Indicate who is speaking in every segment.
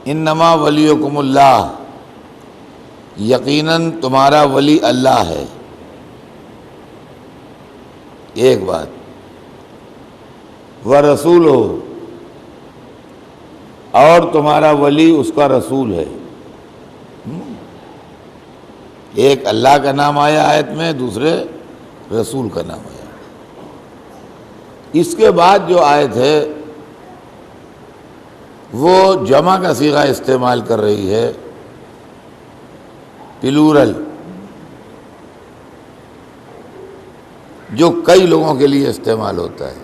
Speaker 1: انما ولیکم اللہ، یقیناً تمہارا ولی اللہ ہے. ایک بات. ورسولہ، اور تمہارا ولی اس کا رسول ہے. ایک اللہ کا نام آیا آیت میں، دوسرے رسول کا نام آیا. اس کے بعد جو آیت ہے وہ جمع کا صیغہ استعمال کر رہی ہے، پلورل، جو کئی لوگوں کے لیے استعمال ہوتا ہے.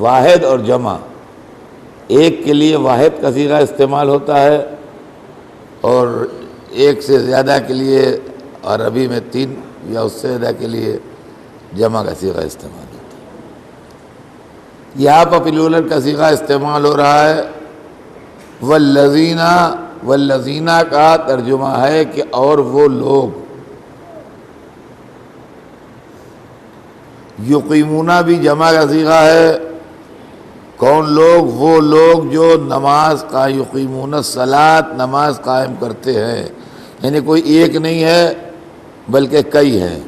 Speaker 1: واحد اور جمع، ایک کے لیے واحد کا صیغہ استعمال ہوتا ہے اور ایک سے زیادہ کے لیے عربی میں 3 یا اس سے زیادہ کے لیے جمع کا صیغہ استعمال ہوتا ہے. یہاں پر پلورل کا صیغہ استعمال ہو رہا ہے. والذین، والذین کا ترجمہ ہے کہ اور وہ لوگ. یقیمون بھی جمع کا صیغہ ہے. کون لوگ؟ وہ لوگ جو نماز کا یقیمون الصلاۃ، نماز قائم کرتے ہیں. یعنی کوئی ایک نہیں ہے بلکہ کئی ہیں.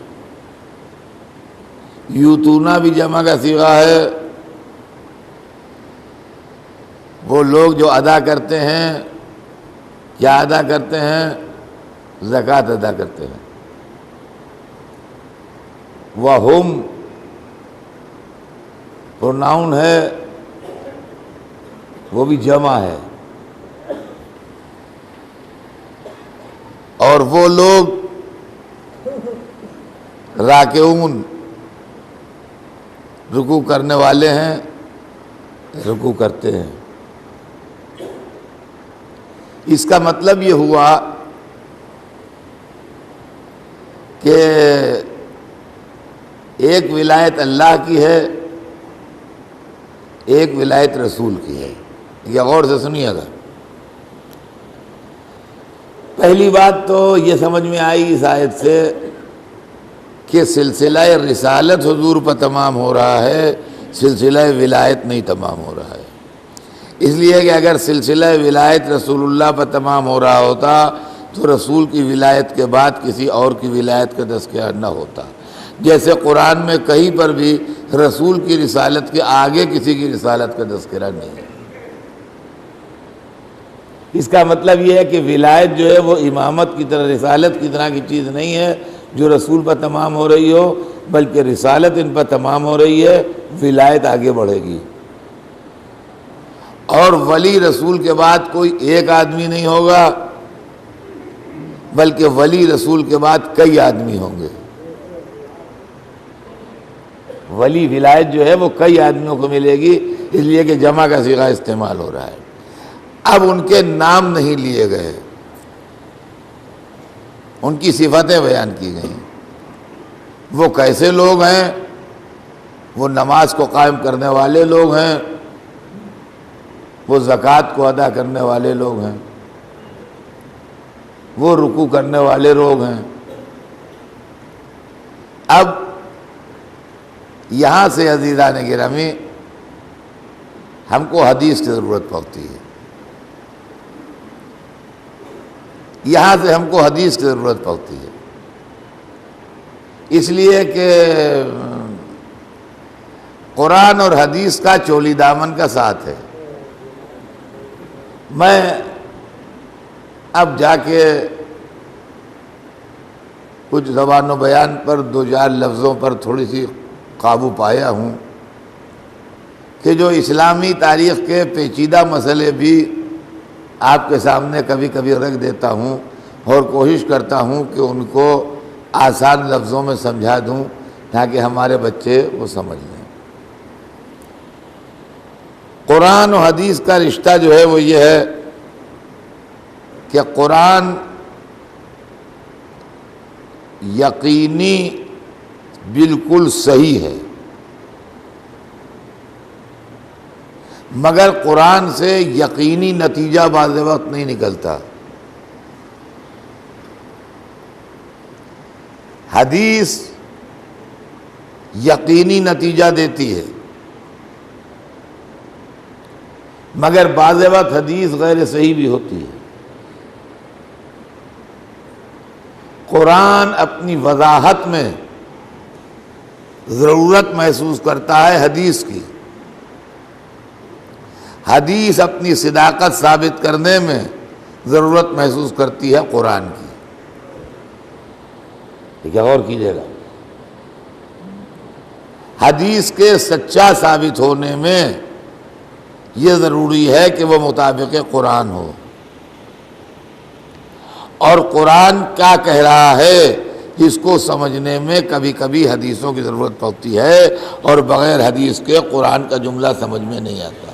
Speaker 1: یوتونا بھی جمع کا صیغہ ہے. وہ لوگ جو ادا کرتے ہیں. کیا ادا کرتے ہیں؟ زکوٰۃ ادا کرتے ہیں. وَهُمْ پروناؤن ہے، وہ بھی جمع ہے. اور وہ لوگ راکعون، رکوع کرنے والے ہیں، رکوع کرتے ہیں. اس کا مطلب یہ ہوا کہ ایک ولایت اللہ کی ہے، ایک ولایت رسول کی ہے. یہ غور سے سنیے گا. پہلی بات تو یہ سمجھ میں آئی اس آیت سے کہ سلسلہ رسالت حضور پر تمام ہو رہا ہے، سلسلہ ولایت نہیں تمام ہو رہا ہے. اس لیے کہ اگر سلسلہ ولایت رسول اللہ پر تمام ہو رہا ہوتا تو رسول کی ولایت کے بعد کسی اور کی ولایت کا تذکرہ نہ ہوتا. جیسے قرآن میں کہیں پر بھی رسول کی رسالت کے آگے کسی کی رسالت کا تذکرہ نہیں ہے. اس کا مطلب یہ ہے کہ ولایت جو ہے وہ امامت کی طرح، رسالت کی طرح کی چیز نہیں ہے جو رسول پر تمام ہو رہی ہو، بلکہ رسالت ان پر تمام ہو رہی ہے، ولایت آگے بڑھے گی. اور ولی رسول کے بعد کوئی ایک آدمی نہیں ہوگا بلکہ ولی رسول کے بعد کئی آدمی ہوں گے. ولی ولایت جو ہے وہ کئی آدمیوں کو ملے گی، اس لیے کہ جمع کا صیغہ استعمال ہو رہا ہے. اب ان کے نام نہیں لیے گئے، ان کی صفتیں بیان کی گئیں. وہ کیسے لوگ ہیں؟ وہ نماز کو قائم کرنے والے لوگ ہیں، وہ زکوٰۃ کو ادا کرنے والے لوگ ہیں، وہ رکوع کرنے والے لوگ ہیں. اب یہاں سے عزیزان گرامی ہم کو حدیث کی ضرورت پڑتی ہے. یہاں سے ہم کو حدیث کی ضرورت پڑتی ہے، اس لیے کہ قرآن اور حدیث کا چولی دامن کا ساتھ ہے. میں اب جا کے کچھ زبان و بیان پر 2-4 لفظوں پر تھوڑی سی قابو پایا ہوں کہ جو اسلامی تاریخ کے پیچیدہ مسئلے بھی آپ کے سامنے کبھی کبھی رکھ دیتا ہوں اور کوشش کرتا ہوں کہ ان کو آسان لفظوں میں سمجھا دوں تاکہ ہمارے بچے وہ سمجھ لیں. قرآن و حدیث کا رشتہ جو ہے وہ یہ ہے کہ قرآن یقینی بالکل صحیح ہے، مگر قرآن سے یقینی نتیجہ بعض وقت نہیں نکلتا. حدیث یقینی نتیجہ دیتی ہے، مگر بعض وقت حدیث غیر صحیح بھی ہوتی ہے۔ قرآن اپنی وضاحت میں ضرورت محسوس کرتا ہے حدیث کی، حدیث اپنی صداقت ثابت کرنے میں ضرورت محسوس کرتی ہے قرآن کی۔ ٹھیک ہے، غور کیجیے گا، حدیث کے سچا ثابت ہونے میں یہ ضروری ہے کہ وہ مطابق قرآن ہو، اور قرآن کیا کہہ رہا ہے اس کو سمجھنے میں کبھی کبھی حدیثوں کی ضرورت پڑتی ہے، اور بغیر حدیث کے قرآن کا جملہ سمجھ میں نہیں آتا۔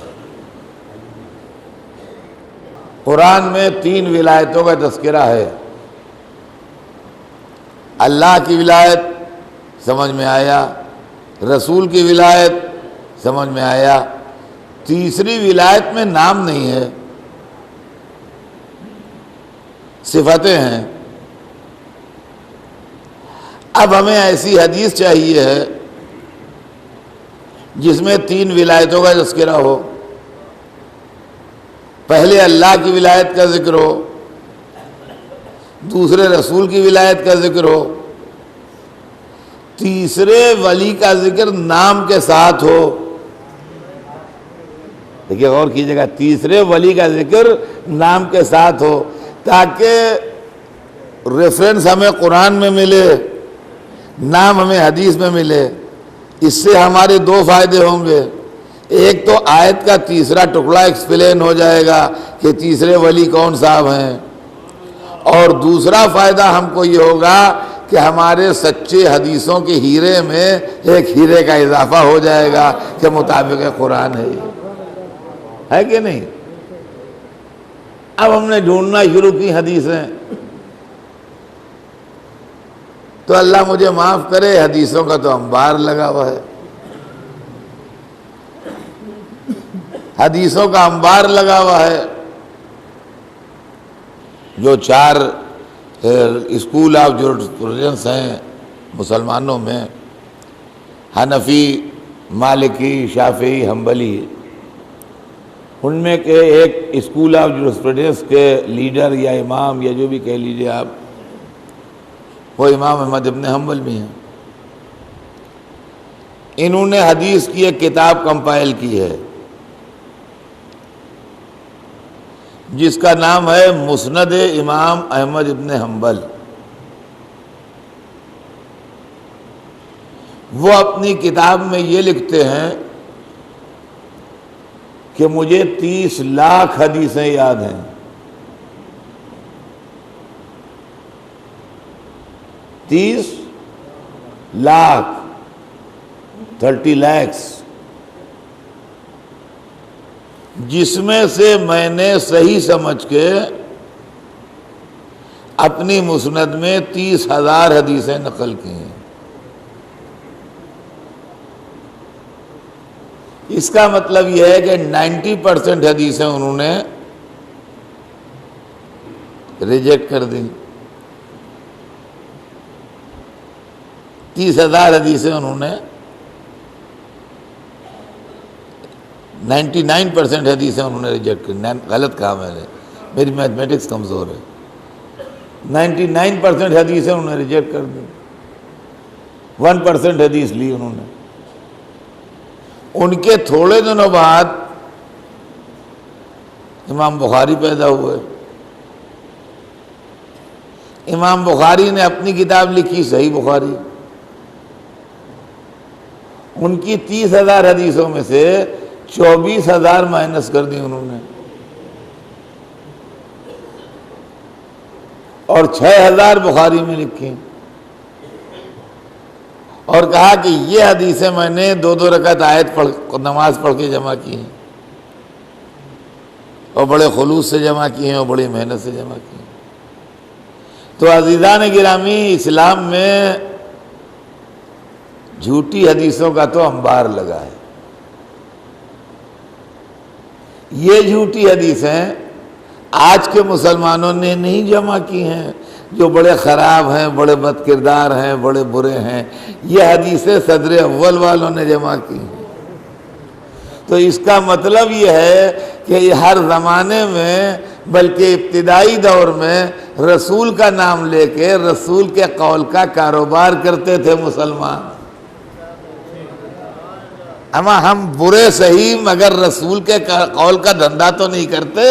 Speaker 1: قرآن میں 3 ولایتوں کا تذکرہ ہے۔ اللہ کی ولایت سمجھ میں آیا، رسول کی ولایت سمجھ میں آیا، تیسری ولایت میں نام نہیں ہے، صفتیں ہیں۔ اب ہمیں ایسی حدیث چاہیے ہے جس میں 3 ولایتوں کا تذکرہ ہو، پہلے اللہ کی ولایت کا ذکر ہو، دوسرے رسول کی ولایت کا ذکر ہو، تیسرے ولی کا ذکر نام کے ساتھ ہو۔ دیکھیے، غور کیجیے گا، تیسرے ولی کا ذکر نام کے ساتھ ہو، تاکہ ریفرنس ہمیں قرآن میں ملے، نام ہمیں حدیث میں ملے۔ اس سے ہمارے 2 فائدے ہوں گے۔ ایک تو آیت کا تیسرا ٹکڑا ایکسپلین ہو جائے گا کہ تیسرے ولی کون صاحب ہیں، اور دوسرا فائدہ ہم کو یہ ہوگا کہ ہمارے سچے حدیثوں کے ہیرے میں ایک ہیرے کا اضافہ ہو جائے گا کہ مطابق قرآن ہے کہ نہیں۔ اب ہم نے ڈھونڈنا شروع کی حدیثیں، تو اللہ مجھے معاف کرے، حدیثوں کا تو انبار لگا ہوا ہے، حدیثوں کا انبار لگا ہوا ہے۔ جو 4 اسکول آف جورسپروڈنس ہیں مسلمانوں میں، حنفی، مالکی، شافعی، حنبلی، ان میں کے ایک اسکول آف جورسپروڈنس کے لیڈر یا امام یا جو بھی کہہ لیجئے آپ، وہ امام احمد ابن حنبل بھی ہیں۔ انہوں نے حدیث کی ایک کتاب کمپائل کی ہے جس کا نام ہے مسند امام احمد ابن حنبل۔ وہ اپنی کتاب میں یہ لکھتے ہیں کہ مجھے 30 لاکھ حدیثیں یاد ہیں۔ 30 لاکھ 30 lakhs، جس میں سے میں نے صحیح سمجھ کے اپنی مسند میں 30,000 حدیثیں نقل کی ہیں۔ اس کا مطلب یہ ہے کہ 90% حدیثیں انہوں نے ریجیکٹ کر دیں، 30,000 حدیثیں انہوں نے 99% حدیثیں انہوں نے ریجیکٹ کی۔ غلط کہا میں نے، میری میتھمیٹکس کمزور ہے۔ 99% حدیثیں انہوں نے ریجیکٹ کر دی، 1% حدیث لی انہوں نے۔ ان کے تھوڑے دنوں بعد امام بخاری پیدا ہوئے۔ امام بخاری نے اپنی کتاب لکھی صحیح بخاری، ان کی 30,000 حدیثوں میں سے 24,000 مائنس کر دی انہوں نے، اور 6,000 بخاری میں لکھی، اور کہا کہ یہ حدیثیں میں نے 2 رکعت آیت نماز پڑھ کے جمع کی ہیں، اور بڑے خلوص سے جمع کی ہیں، اور بڑی محنت سے جمع کی ہیں۔ تو عزیزان گرامی، اسلام میں جھوٹی حدیثوں کا تو انبار لگا ہے۔ یہ جھوٹی حدیثیں آج کے مسلمانوں نے نہیں جمع کی ہیں، جو بڑے خراب ہیں، بڑے بد کردار ہیں، بڑے برے ہیں۔ یہ حدیثیں صدر اول والوں نے جمع کی ہیں۔ تو اس کا مطلب یہ ہے کہ یہ ہر زمانے میں بلکہ ابتدائی دور میں رسول کا نام لے کے رسول کے قول کا کاروبار کرتے تھے مسلمان. اما ہم برے صحیح مگر رسول کے قول کا دھندا تو نہیں کرتے.